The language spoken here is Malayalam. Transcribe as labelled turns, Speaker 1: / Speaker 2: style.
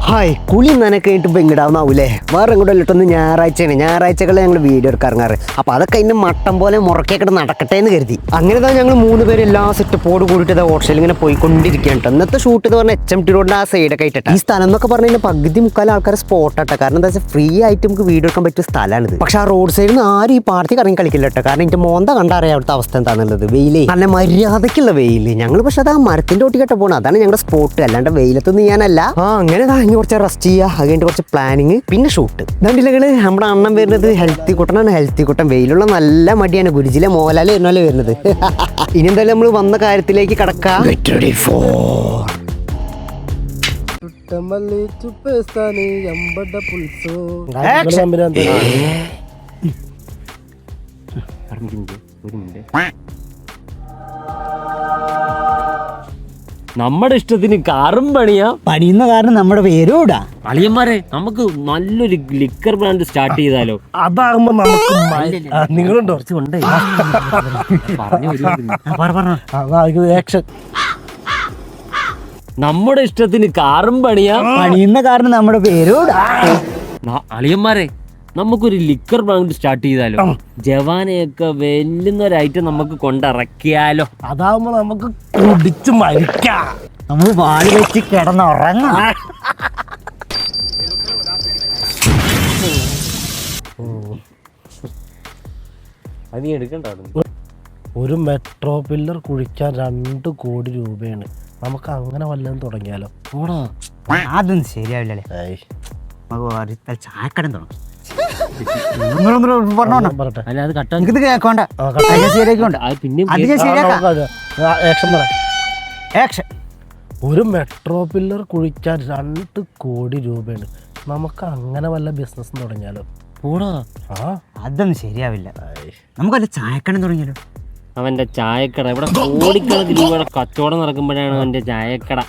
Speaker 1: ഹായ് കുളി നനക്ക് കഴിഞ്ഞിട്ട് ഇങ്ങടാവുന്നാവൂലേ വേറെ ഇങ്ങോട്ടല്ലിട്ടൊന്ന് ഞായറാഴ്ചകൾ ഞങ്ങൾ വീഡിയോ എടുക്കാൻ ഇറങ്ങാറ് അപ്പോൾ അതൊക്കെ അതിൻ്റെ മട്ടം പോലെ മുറക്കേക്കിട്ട് നടക്കട്ടെ എന്ന് കരുതി അങ്ങനെ തന്നെ ഞങ്ങൾ 3 പേര് എല്ലാ സെറ്റപ്പോട് കൂടിയിട്ട് ഓട്ടോയിൽ ഇങ്ങനെ പോയിക്കൊണ്ടിരിക്കുകയാണ് കേട്ടോ. ഇന്നത്തെ ഷൂട്ട് എന്ന് പറഞ്ഞാൽ HMT റോഡിൻ്റെ ആ സൈഡൊക്കെ ആയിട്ടാണ്. ഈ സ്ഥലം എന്നൊക്കെ പറഞ്ഞു കഴിഞ്ഞാൽ പകുതി മുക്കാൽ ആൾക്കാർ സ്പോട്ടാട്ടോ. കാരണം എന്താ വെച്ചാൽ ഫ്രീ ആയിട്ട് നമുക്ക് വീഡിയോ എടുക്കാൻ പറ്റിയ സ്ഥലമാണിത്. പക്ഷേ ആ റോഡ് സൈഡിൽ നിന്ന് ആരും ഈ പാടത്തേക്ക് ഇറങ്ങി കളിക്കില്ല കേട്ടോ. കാരണം എൻ്റെ മോന്ത കണ്ടറിയാം അവിടുത്തെ അവസ്ഥ എന്താണെന്നുള്ളത്. വെയിലേ നല്ല മര്യാദയ്ക്കുള്ള വെയിൽ. ഞങ്ങൾ പക്ഷെ അത് ആ മരത്തിൻ്റെ ഒട്ടി കേട്ടോ പോകണം. അതാണ് ഞങ്ങളുടെ സ്പോട്ട്, അല്ലാണ്ട് വെയിലത്തൊന്നും ഞാനല്ല. അങ്ങനെ ഇനി കുറച്ച് റെസ്റ്റ് ചെയ്യുക, അത് കഴിഞ്ഞിട്ട് കുറച്ച് പ്ലാനിങ്, പിന്നെ ഷൂട്ട്. രണ്ടിലകള് നമ്മുടെ അണ്ണൻ വരുന്നത് ഹെൽത്തി കുട്ടനാണ്. ഹെൽത്തി കുട്ടൻ വെയിലുള്ള നല്ല മടിയാണ്. ഗുരുജിലെ മോലാല് വരുന്നല്ലേ വരുന്നത്. ഇനി എന്തായാലും നമ്മൾ വന്ന കാര്യത്തിലേക്ക് കടക്കാം.
Speaker 2: നമ്മുടെ ഇഷ്ടത്തിന് കാറും
Speaker 1: പണിയുന്ന കാരണം നമ്മുടെ പേരൂടാ.
Speaker 2: അളിയന്മാരെ നമുക്ക് നല്ലൊരു ലിക്കർ ബ്രാൻഡ് സ്റ്റാർട്ട് ചെയ്താലോ?
Speaker 3: അതാകുമ്പോ നമുക്ക് നിങ്ങളുണ്ടോ ആക്ഷൻ.
Speaker 2: നമ്മുടെ ഇഷ്ടത്തിന് കാറും
Speaker 1: പണിയുന്ന കാരണം നമ്മുടെ പേരൂടാ.
Speaker 2: അളിയന്മാരെ നമുക്കൊരു ലിക്കർ ബ്രാൻഡ് സ്റ്റാർട്ട് ചെയ്താലോ? ജവാനെയൊക്കെ വെല്ലുന്ന ഒരു ഐറ്റം നമുക്ക് കൊണ്ടിറക്കിയാലോ?
Speaker 3: അതാവുമ്പോ നമുക്ക് കുടിച്ച് മരിക്കാം.
Speaker 1: നമ്മൾ വാല് വെച്ച് കിടന്നുറങ്ങാം.
Speaker 2: അത് എടുക്കണ്ടായിരുന്നു.
Speaker 3: ഒരു മെട്രോ പില്ലർ കുഴിക്കാൻ 2 കോടി രൂപയാണ്. നമുക്ക് അങ്ങനെ വല്ലതും തുടങ്ങിയാലോ?
Speaker 1: അതൊന്നും ശരിയാവില്ലേ. ചായക്കടം തുടങ്ങും.
Speaker 3: പറട്ടെ.
Speaker 2: അല്ല അത് കട്ടാ
Speaker 1: കേൾക്കണ്ട.
Speaker 3: ഒരു മെട്രോ പില്ലർ കുഴിക്കാൻ 2 കോടി രൂപയാണ്. നമുക്ക് അങ്ങനെ വല്ല ബിസിനസ് തുടങ്ങിയാലോ?
Speaker 1: അതൊന്നും ശരിയാവില്ല. നമുക്ക് വല്ല ചായക്കടം തുടങ്ങിയാലോ?
Speaker 2: അവന്റെ ചായക്കട ഇവിടെ കോടിക്കണക്കിന് രൂപയുടെ കച്ചവടം നടക്കുമ്പോഴാണ് അവന്റെ ചായക്കട.